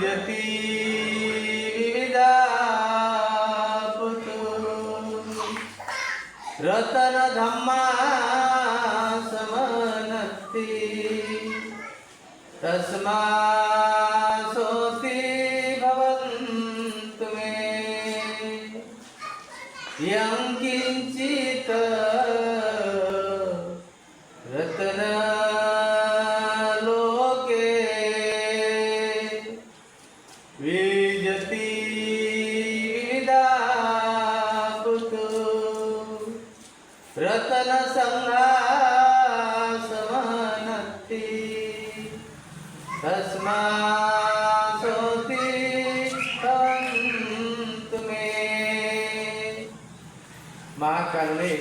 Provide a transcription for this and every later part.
जती विदापुतु रतन धम्मा समनत्ति तस्मा सोति भवन्तु मे यं किंचित रतन लोके विजति विदापुतु रतन संघा समनत्ति तस्मा सोति भवन्तु मे। महाकारुणे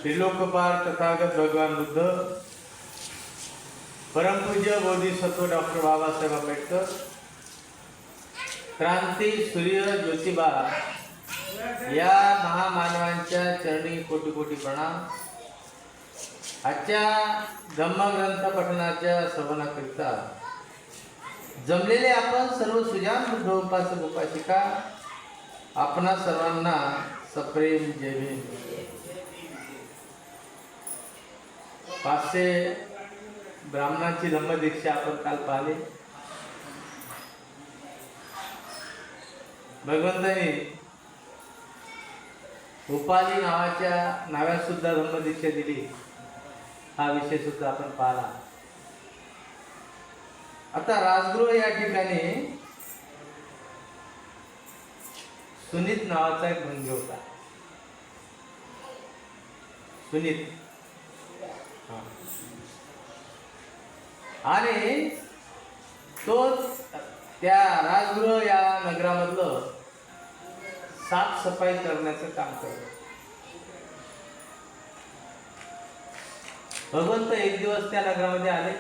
त्रिलोकपाल तथागत भगवान बुद्ध, परमपूज्य बोधिसत्व डॉक्टर बाबासाहेब आंबेडकर, क्रांती सूर्य ज्योतिबा या महामानवांच्या चरणी कोटी कोटी प्रणाम। आजच्या धम्मग्रंथ पठणाच्या श्रवणाकरिता जमलेले आपण सर्व सुजान बुद्ध उपासक उपासिका आपणा सर्वांना सप्रेम जय भीम। 500 ब्राह्मणांची धम्मदीक्षा आपण काल पाहिली। भगवंतांनी उपाली नावाच्या नाव्यात सुद्धा धम्मदीक्षा दिली, हा विषय सुद्धा आपण पाहिला। आता राजगृह या ठिकाणी सुनीत नावाचा एक भंगी होता। सुनीत आणि तो त्या राजगृह या नगरामधलं साफसफाई करण्याचं काम करतो। भगवंत एक दिवस त्या नगरामध्ये आले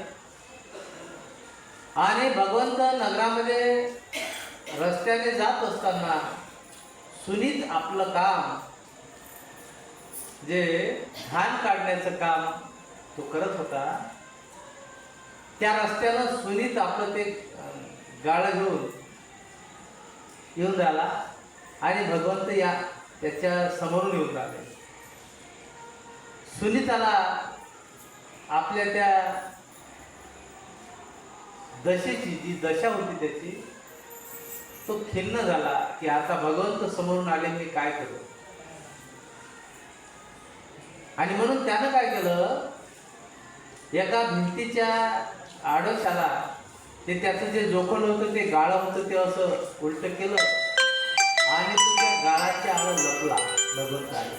आणि भगवंत नगरामध्ये रस्त्याने जात असताना सुनीत आपलं काम जे घाण काढण्याचं काम तो करत होता। त्या रस्त्यानं सुनीत आपलं ते गाळं घेऊन येऊन राहिला आणि भगवंत या त्याच्या समोरून येऊन राहिले। सुनीताला आपल्या त्या दशेची जी दशा होती त्याची तो खिन्न झाला की आता भगवंत समोरून आले, मी काय करू। आणि म्हणून त्यानं काय केलं, एका भिंतीच्या आडोशाला ते त्याचं जे जोखंड होतं ते गाळं होतं ते असं उलट केलं आणि तो त्या गाळाच्या आड लपला। भगवंत आले,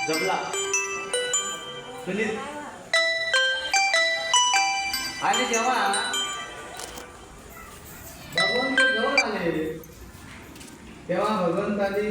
जपला सुनीत। आणि जेव्हा भगवंत जवळ आले तेव्हा भगवंतानी